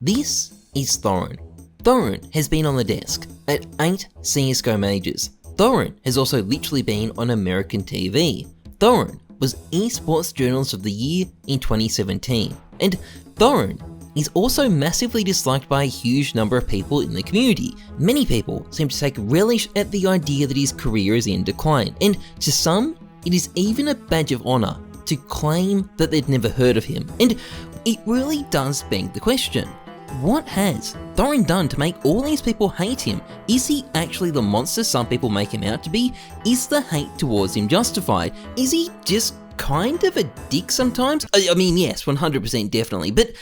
This is Thorin. Thorin has been on the desk at 8 CSGO majors. Thorin has also literally been on American TV. Thorin was Esports Journalist of the Year in 2017. And Thorin is also massively disliked by a huge number of people in the community. Many people seem to take relish at the idea that his career is in decline, and to some, it is even a badge of honour to claim that they'd never heard of him. And it really does beg the question, what has Thorin done to make all these people hate him? Is he actually the monster some people make him out to be? Is the hate towards him justified? Is he just kind of a dick sometimes? I mean, yes, 100% definitely, but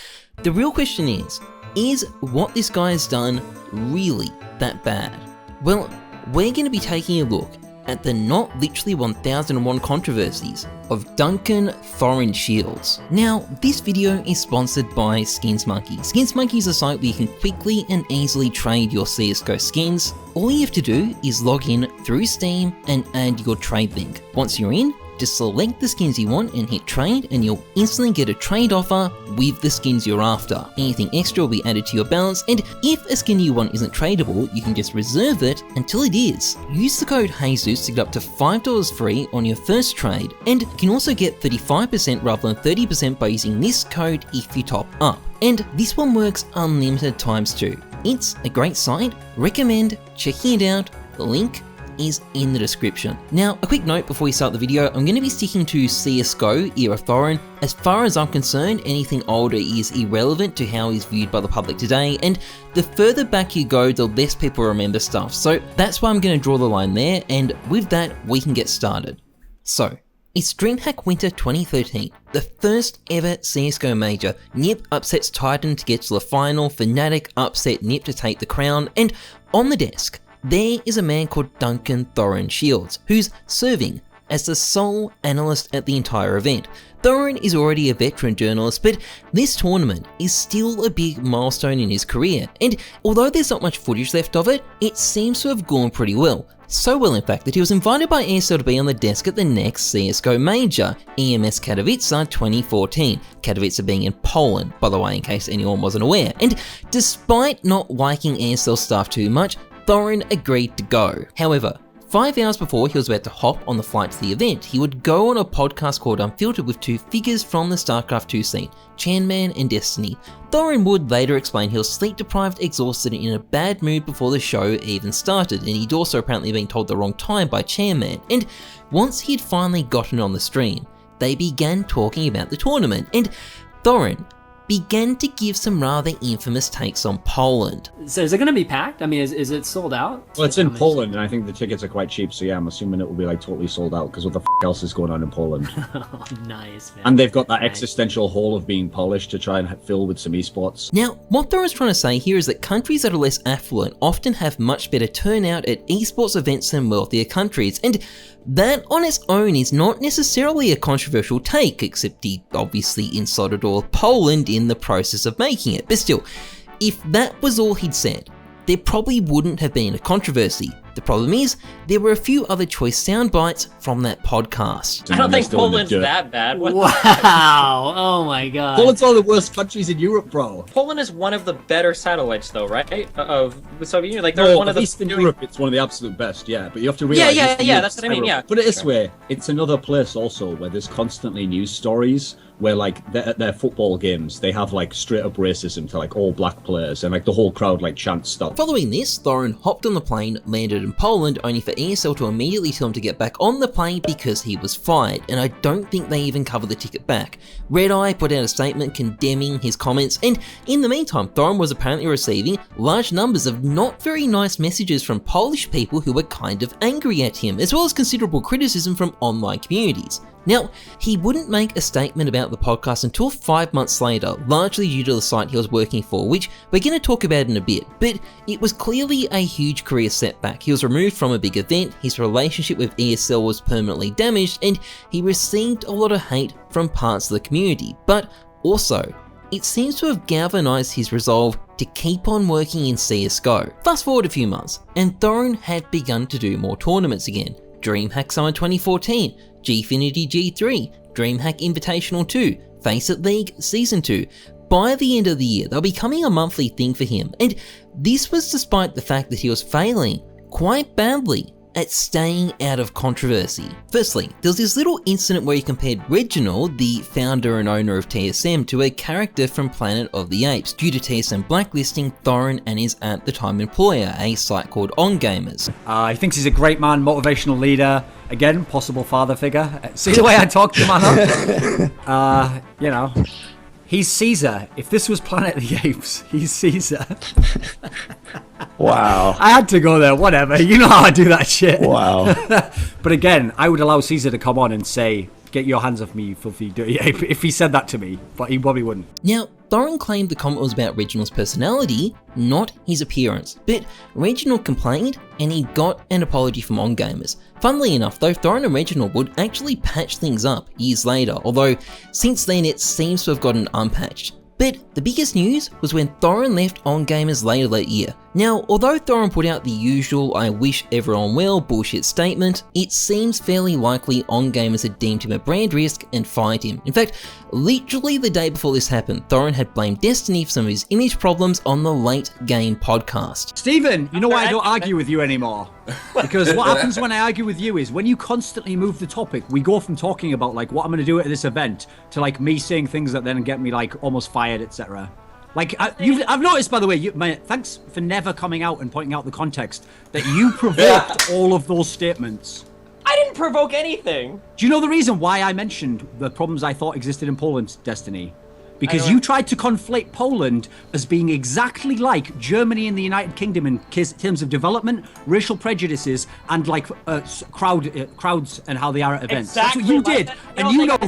the real question is what this guy has done really that bad? Well, we're going to be taking a look at the not literally 1001 controversies of Duncan Thorin Shields. Now, this video is sponsored by SkinsMonkey. SkinsMonkey is a site where you can quickly and easily trade your CSGO skins. All you have to do is log in through Steam and add your trade link. Once you're in, just select the skins you want and hit trade, and you'll instantly get a trade offer with the skins you're after. Anything extra will be added to your balance, and if a skin you want isn't tradable, you can just reserve it until it is. Use the code Heyzeus to get up to $5 free on your first trade, and you can also get 35% rather than 30% by using this code if you top up. And this one works unlimited times too. It's a great site, recommend checking it out. The link is in the description. Now, a quick note before we start the video, I'm going to be sticking to CSGO era Thorin. As far as I'm concerned, anything older is irrelevant to how he's viewed by the public today, and the further back you go, the less people remember stuff. So that's why I'm going to draw the line there, and with that, we can get started. So, it's DreamHack Winter 2013, the first ever CSGO major. Nip upsets Titan to get to the final, Fnatic upset Nip to take the crown, and on the desk, there is a man called Duncan Thorin Shields, who's serving as the sole analyst at the entire event. Thorin is already a veteran journalist, but this tournament is still a big milestone in his career, and although there's not much footage left of it, it seems to have gone pretty well. So well in fact that he was invited by ESL to be on the desk at the next CSGO major, EMS Katowice 2014, Katowice being in Poland, by the way, in case anyone wasn't aware. And despite not liking ESL staff too much, Thorin agreed to go. However, 5 hours before he was about to hop on the flight to the event, he would go on a podcast called Unfiltered with two figures from the StarCraft 2 scene, Chanman and Destiny. Thorin would later explain he was sleep deprived, exhausted, and in a bad mood before the show even started, and he'd also apparently been told the wrong time by Chanman. And once he had finally gotten on the stream, they began talking about the tournament, and Thorin began to give some rather infamous takes on Poland. So is it going to be packed? I mean, is it sold out? Well, it's in Poland, and I think the tickets are quite cheap, so yeah, I'm assuming it will be like totally sold out, because what the else is going on in Poland? Oh, nice, man. And they've got that existential hole of being polished to try and fill with some esports. Now, what Thorin's trying to say here is that countries that are less affluent often have much better turnout at esports events than wealthier countries, and that on its own is not necessarily a controversial take, except he obviously insulted all of Poland in the process of making it. But still, if that was all he'd said, there probably wouldn't have been a controversy. The problem is, there were a few other choice sound bites from that podcast. I don't think Poland's that bad. Wow, oh my god. Poland's one of the worst countries in Europe, bro. Poland is one of the better satellites, though, right? Of the Soviet Union. Like, they're one of the... Eastern Europe, it's one of the absolute best, yeah. But you have to realize... Yeah, that's what I mean, yeah. Put it this way, it's another place also where there's constantly news stories where, like, at their football games, they have, like, straight-up racism to, like, all black players, and, like, the whole crowd, like, chants stuff. Following this, Thorin hopped on the plane, landed in Poland, only for ESL to immediately tell him to get back on the plane because he was fired, and I don't think they even covered the ticket back. Red Eye put out a statement condemning his comments, and in the meantime, Thorin was apparently receiving large numbers of not very nice messages from Polish people who were kind of angry at him, as well as considerable criticism from online communities. Now, he wouldn't make a statement about the podcast until 5 months later, largely due to the site he was working for, which we're going to talk about in a bit, but it was clearly a huge career setback. He was removed from a big event, his relationship with ESL was permanently damaged, and he received a lot of hate from parts of the community, but also, it seems to have galvanized his resolve to keep on working in CSGO. Fast forward a few months, and Thorin had begun to do more tournaments again. DreamHack Summer 2014, Gfinity G3, DreamHack Invitational 2, Face It League Season 2. by the end of the year, they'll be becoming a monthly thing for him, and this was despite the fact that he was failing quite badly at staying out of controversy. Firstly, there was this little incident where he compared Reginald, the founder and owner of TSM, to a character from Planet of the Apes due to TSM blacklisting Thorin and his at the time employer, a site called OnGamers. He thinks he's a great man, motivational leader, again, possible father figure. See the way I talk to man up? You know, he's Caesar. If this was Planet of the Apes, he's Caesar. Wow. I had to go there, whatever. You know how I do that shit. Wow. But again, I would allow Caesar to come on and say, "Get your hands off me, you filthy dirty ape," if he said that to me, but he probably wouldn't. Now, Thorin claimed the comment was about Reginald's personality, not his appearance, but Reginald complained and he got an apology from OnGamers. Funnily enough though, Thorin and Reginald would actually patch things up years later, although since then it seems to have gotten unpatched. But the biggest news was when Thorin left OnGamers later that year. Now, although Thorin put out the usual "I wish everyone well" bullshit statement, it seems fairly likely OnGamers had deemed him a brand risk and fired him. In fact, literally the day before this happened, Thorin had blamed Destiny for some of his image problems on the Late Game podcast. Stephen, you know why I don't argue with you anymore? Because what happens when I argue with you is when you constantly move the topic, we go from talking about like what I'm going to do at this event to like me saying things that then get me like almost fired, etc. Like, I've noticed, by the way, thanks for never coming out and pointing out the context, that you provoked all of those statements. I didn't provoke anything. Do you know the reason why I mentioned the problems I thought existed in Poland, Destiny? Because you tried to conflate Poland as being exactly like Germany and the United Kingdom in terms of development, racial prejudices, and like crowds and how they are at events. Exactly. That's what you did, and you know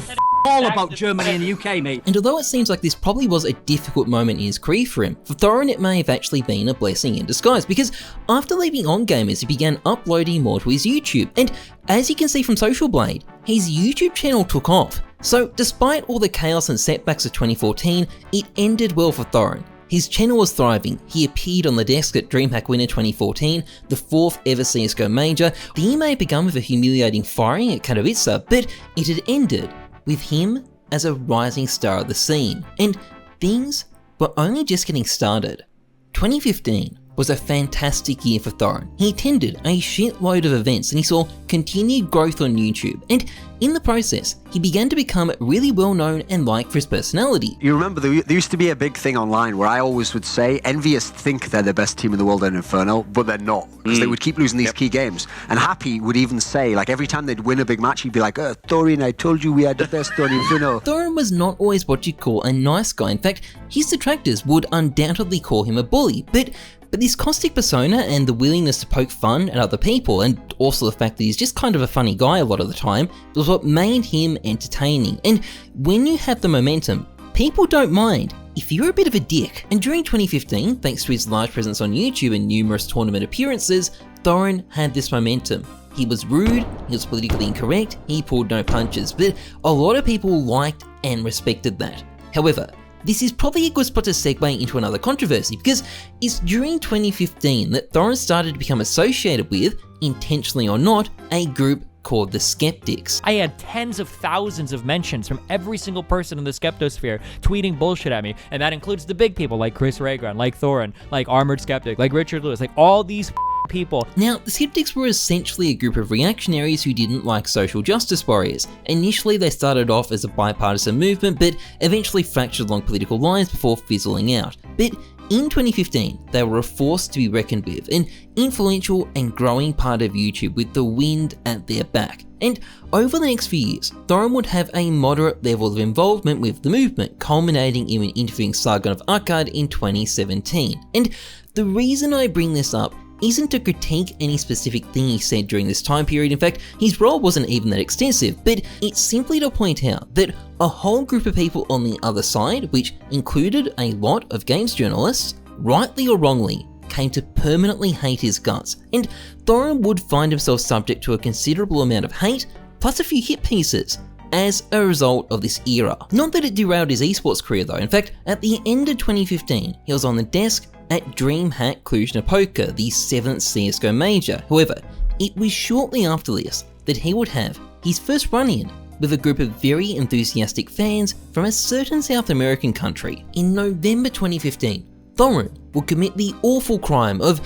all about Germany and the UK, mate. And although it seems like this probably was a difficult moment in his career for him, for Thorin it may have actually been a blessing in disguise, because after leaving OnGamers he began uploading more to his YouTube, and as you can see from Social Blade, his YouTube channel took off. So despite all the chaos and setbacks of 2014, it ended well for Thorin. His channel was thriving, he appeared on the desk at DreamHack Winter 2014, the 4th ever CSGO major. The year may have begun with a humiliating firing at Katowice, but it had ended with him as a rising star of the scene, and things were only just getting started. 2015 was a fantastic year for Thorin. He attended a shitload of events and he saw continued growth on YouTube, and in the process, he began to become really well known and liked for his personality. You remember there used to be a big thing online where I always would say Envious think they're the best team in the world in Inferno, but they're not, because they would keep losing these key games. And Happy would even say, like every time they'd win a big match, he'd be like, Thorin, I told you we had the best on Inferno. Thorin was not always what you'd call a nice guy. In fact, his detractors would undoubtedly call him a bully, but this caustic persona and the willingness to poke fun at other people, and also the fact that he's just kind of a funny guy a lot of the time, was what made him entertaining. And when you have the momentum, people don't mind if you're a bit of a dick. And during 2015, thanks to his large presence on YouTube and numerous tournament appearances, Thorin had this momentum. He was rude, he was politically incorrect, he pulled no punches, but a lot of people liked and respected that. However, this is probably a good spot to segue into another controversy, because it's during 2015 that Thorin started to become associated with, intentionally or not, a group called the Skeptics. I had tens of thousands of mentions from every single person in the Skeptosphere tweeting bullshit at me, and that includes the big people like Chris Raygrund, like Thorin, like Armored Skeptic, like Richard Lewis, like all these people. Now, the Skeptics were essentially a group of reactionaries who didn't like social justice warriors. Initially, they started off as a bipartisan movement, but eventually fractured along political lines before fizzling out. But in 2015, they were a force to be reckoned with, an influential and growing part of YouTube with the wind at their back. And over the next few years, Thorin would have a moderate level of involvement with the movement, culminating in interviewing Sargon of Akkad in 2017. And the reason I bring this up isn't to critique any specific thing he said during this time period. In fact, his role wasn't even that extensive, but it's simply to point out that a whole group of people on the other side, which included a lot of games journalists, rightly or wrongly, came to permanently hate his guts, and Thorin would find himself subject to a considerable amount of hate, plus a few hit pieces, as a result of this era. Not that it derailed his esports career though. In fact, at the end of 2015, he was on the desk at DreamHack Cluj-Napoca, the 7th CSGO major. However, it was shortly after this that he would have his first run-in with a group of very enthusiastic fans from a certain South American country. In November 2015, Thorin would commit the awful crime of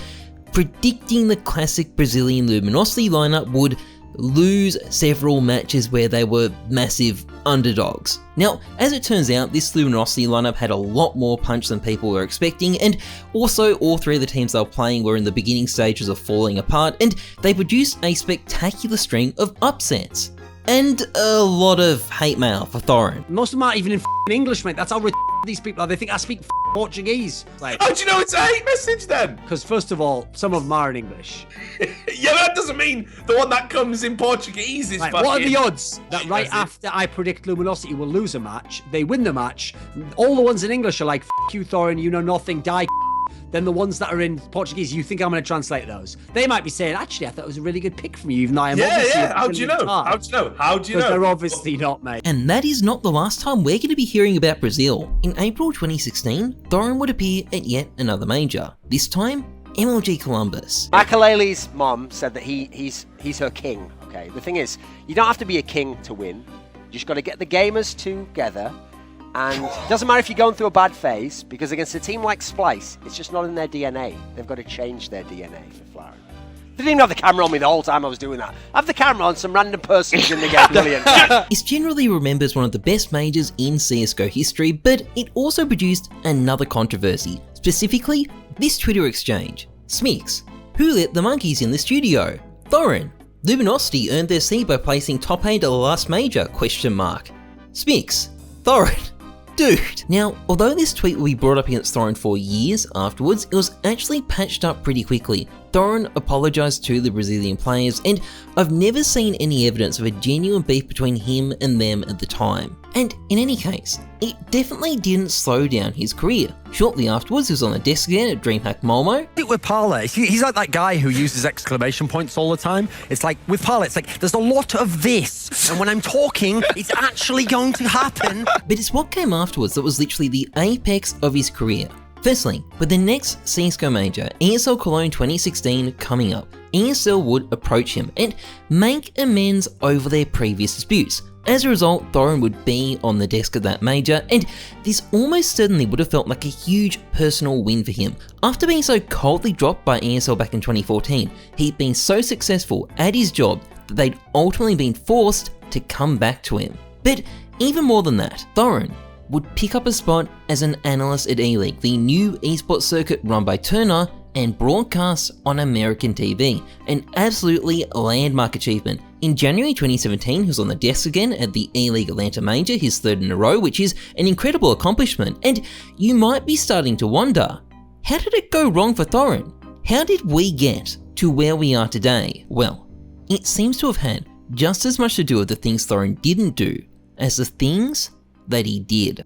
predicting the classic Brazilian Luminosity lineup would lose several matches where they were massive underdogs. Now, as it turns out, this Luminosity lineup had a lot more punch than people were expecting, and also all three of the teams they were playing were in the beginning stages of falling apart, and they produced a spectacular string of upsets. And a lot of hate mail for Thorin. Most of them aren't even in English, mate. That's how these people are. They think I speak Portuguese. Like, How do you know it's a hate message then? because first of all, some of them are in English. Yeah, that doesn't mean the one that comes in Portuguese is Like, fucking... what are the odds that hate right message. after I predict Luminosity will lose a match, they win the match, all the ones in English are like, F you Thorin, you know nothing, die. Then the ones that are in Portuguese, you think I'm going to translate those. They might be saying, actually, I thought it was a really good pick from you, even though I'm obviously Yeah, how do you know? How do you know? How do you Because know? they're obviously not, mate. And that is not the last time we're going to be hearing about Brazil. In April 2016, Thorin would appear at yet another major, this time MLG Columbus. Makalele's mom said that he's her king. Okay, the thing is, you don't have to be a king to win. You just got to get the gamers together. And it doesn't matter if you're going through a bad phase, because against a team like Splice, it's just not in their DNA. They've got to change their DNA for Flower. They didn't even have the camera on me the whole time I was doing that. I have the camera on some random person's in the game. Brilliant. It's generally remembered as one of the best majors in CSGO history, but it also produced another controversy, specifically this Twitter exchange. Smix, who let the monkeys in the studio? Thorin, Luminosity earned their seed by placing top 8 at the last major, ? Smix, Thorin. Dude! Now, although this tweet will be brought up against Thorin for years afterwards, it was actually patched up pretty quickly. Thorin apologised to the Brazilian players, and I've never seen any evidence of a genuine beef between him and them at the time. And in any case, it definitely didn't slow down his career. Shortly afterwards, he was on the desk again at DreamHack Malmo. With Parla, he's like that guy who uses exclamation points all the time. It's like, with Parla, it's like, there's a lot of this, and when I'm talking, it's actually going to happen. But it's what came afterwards that was literally the apex of his career. Firstly, with the next CSGO major, ESL Cologne 2016 coming up, ESL would approach him and make amends over their previous disputes. As a result, Thorin would be on the desk of that major, and this almost certainly would have felt like a huge personal win for him. After being so coldly dropped by ESL back in 2014, he'd been so successful at his job that they'd ultimately been forced to come back to him. But even more than that, Thorin would pick up a spot as an analyst at E-League, the new esports circuit run by Turner and broadcast on American TV, an absolutely landmark achievement. In January 2017, he was on the desk again at the E-League Atlanta Major, his third in a row, which is an incredible accomplishment. And you might be starting to wonder, how did it go wrong for Thorin? How did we get to where we are today? Well, it seems to have had just as much to do with the things Thorin didn't do as the things that he did.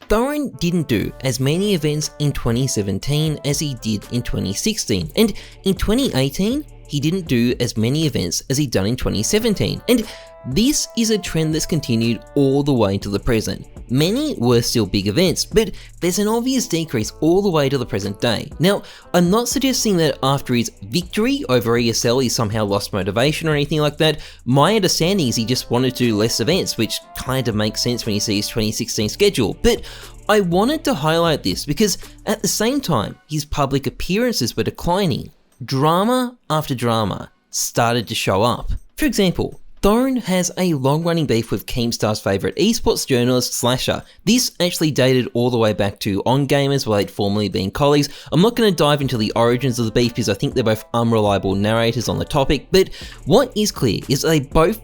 Thorin didn't do as many events in 2017 as he did in 2016, and in 2018 he didn't do as many events as he'd done in 2017, and this is a trend that's continued all the way to the present. Many were still big events, but there's an obvious decrease all the way to the present day. Now, I'm not suggesting that after his victory over ESL he somehow lost motivation or anything like that. My understanding is he just wanted to do less events, which kind of makes sense when you see his 2016 schedule. But I wanted to highlight this because at the same time his public appearances were declining. Drama after drama started to show up. For example, Thorin has a long-running beef with Keemstar's favourite esports journalist, Slasher. This actually dated all the way back to OnGamers, where they'd formerly been colleagues. I'm not going to dive into the origins of the beef because I think they're both unreliable narrators on the topic, but what is clear is they both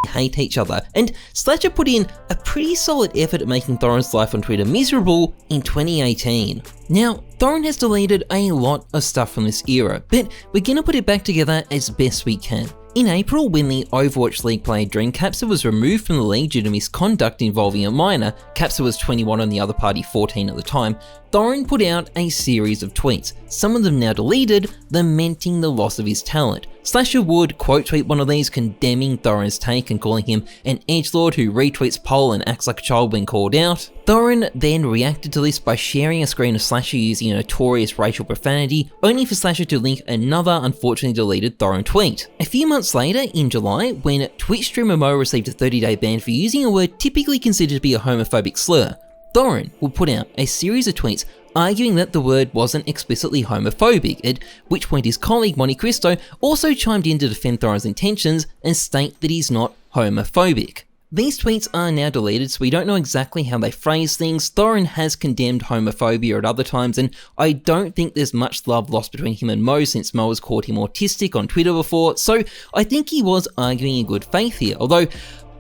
hate each other, and Slasher put in a pretty solid effort at making Thorin's life on Twitter miserable in 2018. Now, Thorin has deleted a lot of stuff from this era, but we're gonna put it back together as best we can. In April, when the Overwatch League player Dream Capsa was removed from the league due to misconduct involving a minor, Capsa was 21 and the other party 14 at the time, Thorin put out a series of tweets, some of them now deleted, lamenting the loss of his talent. Slasher would quote tweet one of these condemning Thorin's take and calling him an edgelord who retweets poll and acts like a child when called out. Thorin then reacted to this by sharing a screen of Slasher using a notorious racial profanity, only for Slasher to link another unfortunately deleted Thorin tweet. A few months later, in July, when Twitch streamer Mo received a 30-day ban for using a word typically considered to be a homophobic slur, Thorin would put out a series of tweets arguing that the word wasn't explicitly homophobic, at which point his colleague Monte Cristo also chimed in to defend Thorin's intentions and state that he's not homophobic. These tweets are now deleted, so we don't know exactly how they phrase things. Thorin has condemned homophobia at other times, and I don't think there's much love lost between him and Mo, since Mo has called him autistic on Twitter before, so I think he was arguing in good faith here, although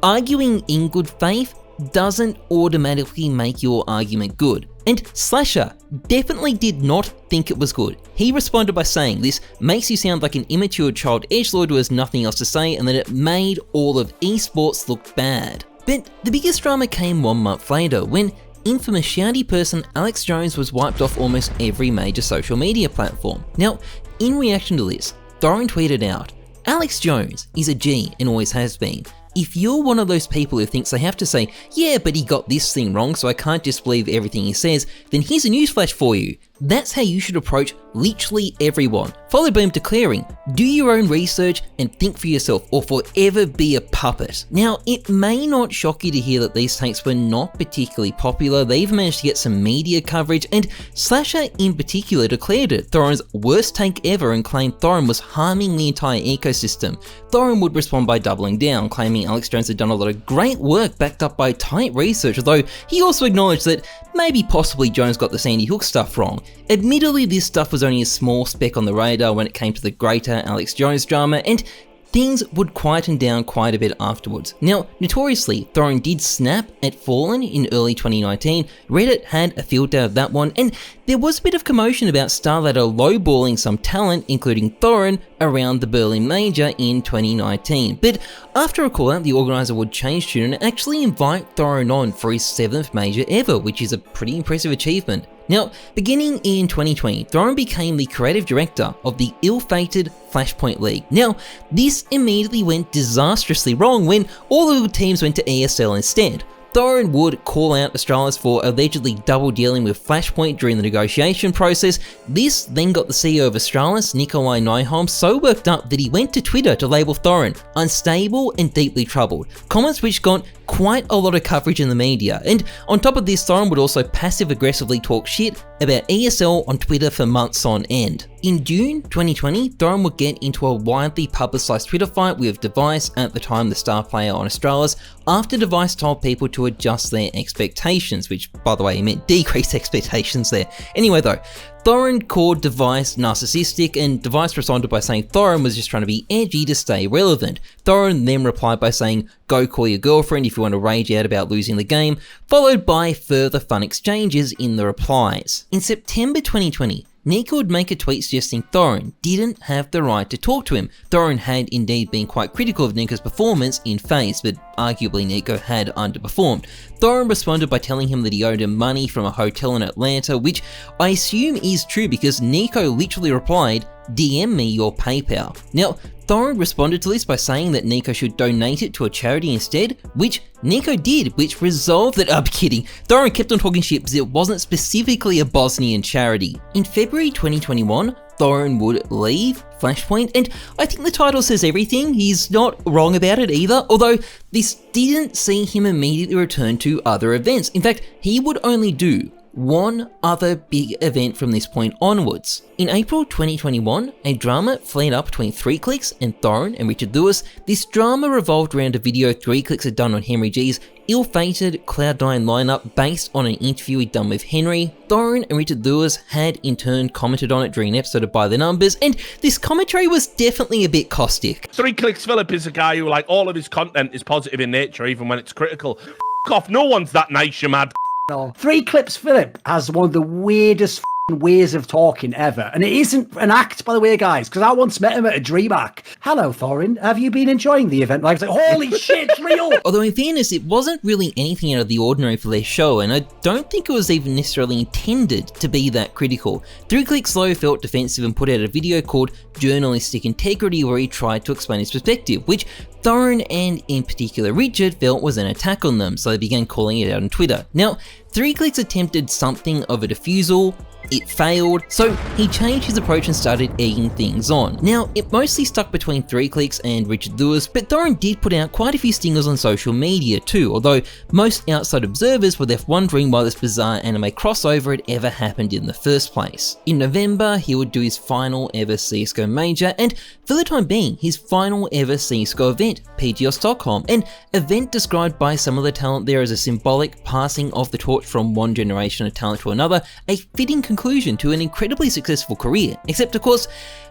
arguing in good faith doesn't automatically make your argument good. And Slasher definitely did not think it was good. He responded by saying this makes you sound like an immature child edgelord who has nothing else to say, and that it made all of esports look bad. But the biggest drama came 1 month later, when infamous shouty person Alex Jones was wiped off almost every major social media platform. Now, in reaction to this, Thorin tweeted out, "Alex Jones is a G and always has been. If you're one of those people who thinks they have to say, yeah, but he got this thing wrong, so I can't just believe everything he says, then here's a newsflash for you. That's how you should approach literally everyone." Followed by him declaring, "Do your own research and think for yourself, or forever be a puppet." Now, it may not shock you to hear that these takes were not particularly popular. They even managed to get some media coverage, and Slasher in particular declared it Thorin's worst take ever and claimed Thorin was harming the entire ecosystem. Thorin would respond by doubling down, claiming Alex Jones had done a lot of great work backed up by tight research, although he also acknowledged that maybe possibly Jones got the Sandy Hook stuff wrong. Admittedly, this stuff was only a small speck on the radar when it came to the greater Alex Jones drama, and things would quieten down quite a bit afterwards. Now, notoriously, Thorin did snap at Fallen in early 2019, Reddit had a field day of that one, and there was a bit of commotion about Starladder lowballing some talent, including Thorin, around the Berlin Major in 2019. But after a call-out, the organiser would change tune and actually invite Thorin on for his 7th major ever, which is a pretty impressive achievement. Now, beginning in 2020, Thorin became the creative director of the ill-fated Flashpoint League. Now, this immediately went disastrously wrong when all the good teams went to ESL instead. Thorin would call out Astralis for allegedly double dealing with Flashpoint during the negotiation process. This then got the CEO of Astralis, Nikolai Nyholm, so worked up that he went to Twitter to label Thorin unstable and deeply troubled, comments which got quite a lot of coverage in the media. And on top of this, Thorin would also passive-aggressively talk shit about ESL on Twitter for months on end. In June 2020, Thorin would get into a widely publicised Twitter fight with Device, at the time the star player on Astralis, after Device told people to adjust their expectations, which, by the way, he meant decrease expectations there. Anyway though, Thorin called Device narcissistic, and Device responded by saying Thorin was just trying to be edgy to stay relevant. Thorin then replied by saying, "Go call your girlfriend if you want to rage out about losing the game," followed by further fun exchanges in the replies. In September 2020, Nico would make a tweet suggesting Thorin didn't have the right to talk to him. Thorin had indeed been quite critical of Nico's performance in FaZe, but arguably Nico had underperformed. Thorin responded by telling him that he owed him money from a hotel in Atlanta, which I assume is true because Nico literally replied, "DM me your PayPal." Now, Thorin responded to this by saying that Nico should donate it to a charity instead, which Nico did, which resolved that. I'm kidding. Thorin kept on talking shit because it wasn't specifically a Bosnian charity. In February 2021, Thorin would leave Flashpoint, and I think the title says everything. He's not wrong about it either, although this didn't see him immediately return to other events. In fact, he would only do one other big event from this point onwards. In April 2021, a drama flared up between 3Clicks and Thorin and Richard Lewis. This drama revolved around a video 3Clicks had done on Henry G's ill-fated Cloud9 lineup based on an interview he'd done with Henry. Thorin and Richard Lewis had in turn commented on it during an episode of By the Numbers, and this commentary was definitely a bit caustic. 3Clicks Philip is a guy who, like, all of his content is positive in nature, even when it's critical. F*** off, no one's that nice, you mad. No. 3Clips Philip has one of the weirdest ways of talking ever. And it isn't an act, by the way, guys, because I once met him at a DreamHack. Hello, Thorin. Have you been enjoying the event? Like, I was like, holy shit, it's real! Although in fairness, it wasn't really anything out of the ordinary for their show, and I don't think it was even necessarily intended to be that critical. 3Clicks though felt defensive and put out a video called Journalistic Integrity where he tried to explain his perspective, which Thorin and in particular Richard felt was an attack on them, so they began calling it out on Twitter. Now, 3Clicks attempted something of a defusal, it failed, so he changed his approach and started egging things on. Now, it mostly stuck between 3Clicks and Richard Lewis, but Thorin did put out quite a few stingers on social media too, although most outside observers were left wondering why this bizarre anime crossover had ever happened in the first place. In November, he would do his final ever CSGO major, and for the time being, his final ever CSGO event, PGL Stockholm, an event described by some of the talent there as a symbolic passing of the torch from one generation of talent to another, a fitting conclusion to an incredibly successful career, except of course,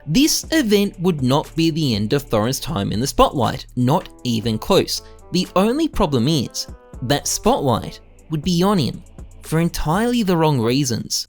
this event would not be the end of Thorin's time in the spotlight, not even close. The only problem is, that spotlight would be on him for entirely the wrong reasons.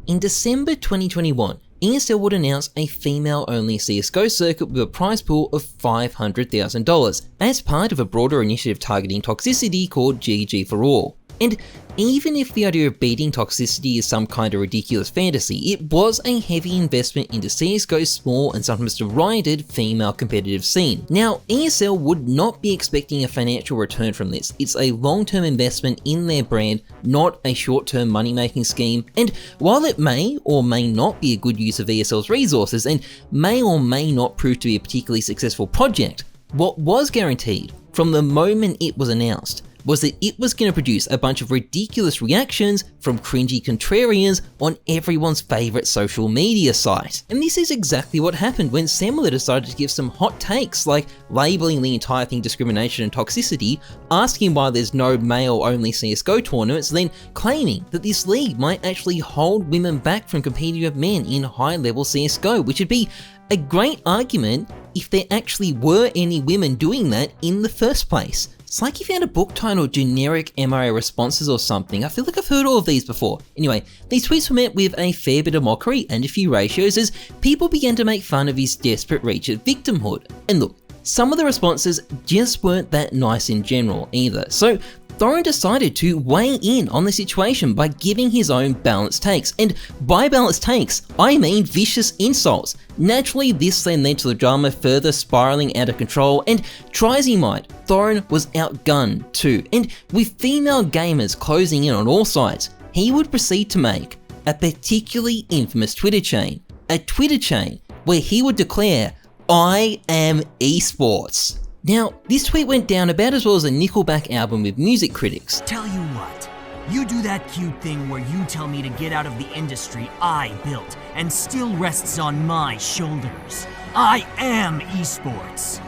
In December 2021, ESL would announce a female-only CSGO circuit with a prize pool of $500,000 as part of a broader initiative targeting toxicity called GG for All. And even if the idea of beating toxicity is some kind of ridiculous fantasy, it was a heavy investment into CSGO's small and sometimes derided female competitive scene. Now, ESL would not be expecting a financial return from this. It's a long-term investment in their brand, not a short-term money-making scheme. And while it may or may not be a good use of ESL's resources and may or may not prove to be a particularly successful project, what was guaranteed from the moment it was announced was that it was going to produce a bunch of ridiculous reactions from cringy contrarians on everyone's favourite social media site. And this is exactly what happened when Semler decided to give some hot takes, like labelling the entire thing discrimination and toxicity, asking why there's no male-only CSGO tournaments, then claiming that this league might actually hold women back from competing with men in high-level CSGO, which would be a great argument if there actually were any women doing that in the first place. It's like if you had a book titled Generic MRA Responses or something. I feel like I've heard all of these before. Anyway, these tweets were met with a fair bit of mockery and a few ratios as people began to make fun of his desperate reach at victimhood. And look, some of the responses just weren't that nice in general either. So Thorin decided to weigh in on the situation by giving his own balanced takes, and by balanced takes, I mean vicious insults. Naturally, this then led to the drama further spiraling out of control, and try as he might, Thorin was outgunned too, and with female gamers closing in on all sides, he would proceed to make a particularly infamous Twitter chain, a Twitter chain where he would declare, "I am esports." Now, this tweet went down about as well as a Nickelback album with music critics. Tell you what, you do that cute thing where you tell me to get out of the industry I built and still rests on my shoulders. I am esports.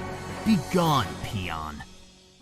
Be gone, peon.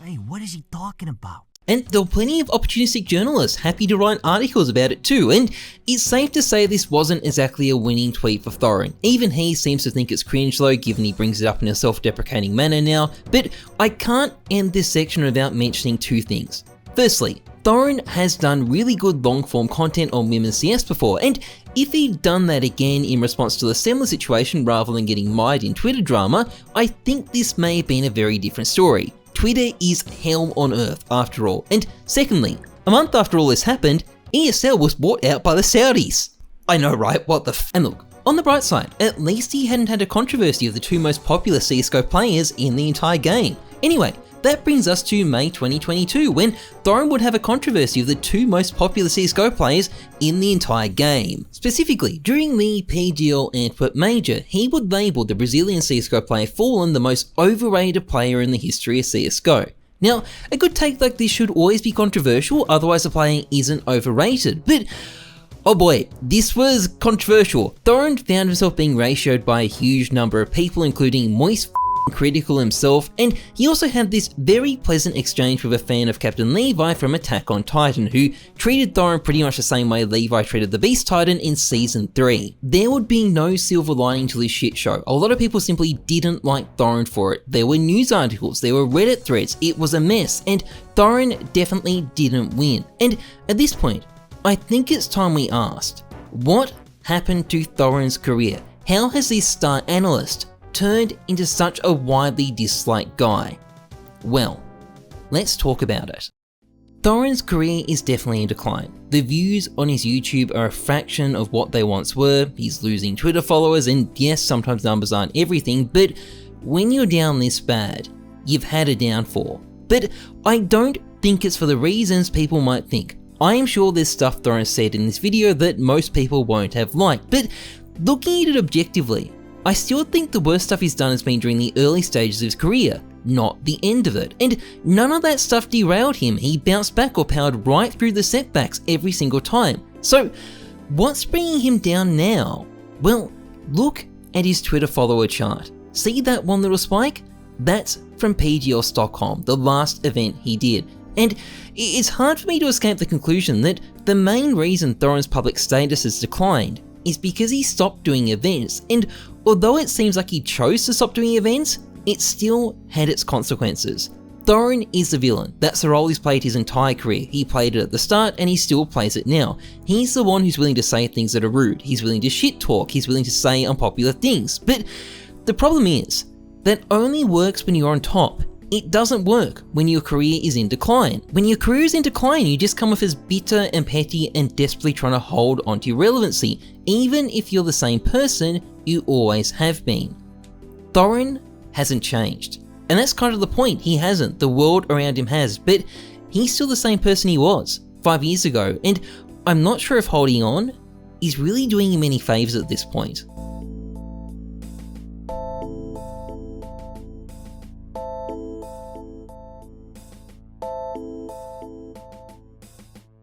Hey, what is he talking about? And there were plenty of opportunistic journalists happy to write articles about it too, and it's safe to say this wasn't exactly a winning tweet for Thorin. Even he seems to think it's cringe though, given he brings it up in a self-deprecating manner now, but I can't end this section without mentioning two things. Firstly, Thorin has done really good long-form content on women's CS before, and if he'd done that again in response to a similar situation rather than getting mired in Twitter drama, I think this may have been a very different story. Twitter is hell on earth after all. And secondly, a month after all this happened, ESL was bought out by the Saudis. I know, right? What the f— And look, on the bright side, at least he hadn't had a controversy of the two most popular CSGO players in the entire game. Anyway, that brings us to May 2022, when Thorin would have a controversy of the two most popular CSGO players in the entire game. Specifically, during the PGL Antwerp Major, he would label the Brazilian CSGO player Fallen the most overrated player in the history of CSGO. Now, a good take like this should always be controversial, otherwise the player isn't overrated, but oh boy, this was controversial. Thorin found himself being ratioed by a huge number of people, including moist critical himself, and he also had this very pleasant exchange with a fan of Captain Levi from Attack on Titan, who treated Thorin pretty much the same way Levi treated the Beast Titan in Season 3. There would be no silver lining to this shit show. A lot of people simply didn't like Thorin for it. There were news articles, there were Reddit threads, it was a mess, and Thorin definitely didn't win. And at this point, I think it's time we asked, what happened to Thorin's career? How has this star analyst turned into such a widely disliked guy? Well, let's talk about it. Thorin's career is definitely in decline. The views on his YouTube are a fraction of what they once were, he's losing Twitter followers, and yes, sometimes numbers aren't everything, but when you're down this bad, you've had a downfall. But I don't think it's for the reasons people might think. I am sure there's stuff Thorin said in this video that most people won't have liked, but looking at it objectively, I still think the worst stuff he's done has been during the early stages of his career, not the end of it. And none of that stuff derailed him, he bounced back or powered right through the setbacks every single time. So what's bringing him down now? Well, look at his Twitter follower chart. See that one little spike? That's from PGL Stockholm, the last event he did. And it's hard for me to escape the conclusion that the main reason Thorin's public status has declined is because he stopped doing events, and although it seems like he chose to stop doing events, it still had its consequences. Thorin is the villain. That's the role he's played his entire career. He played it at the start and he still plays it now. He's the one who's willing to say things that are rude. He's willing to shit talk. He's willing to say unpopular things. But the problem is, that only works when you're on top. It doesn't work when your career is in decline. When your career is in decline, you just come off as bitter and petty and desperately trying to hold onto your relevancy, even if you're the same person you always have been. Thorin hasn't changed. And that's kind of the point, he hasn't, the world around him has, but he's still the same person he was 5 years ago, and I'm not sure if holding on is really doing him any favors at this point.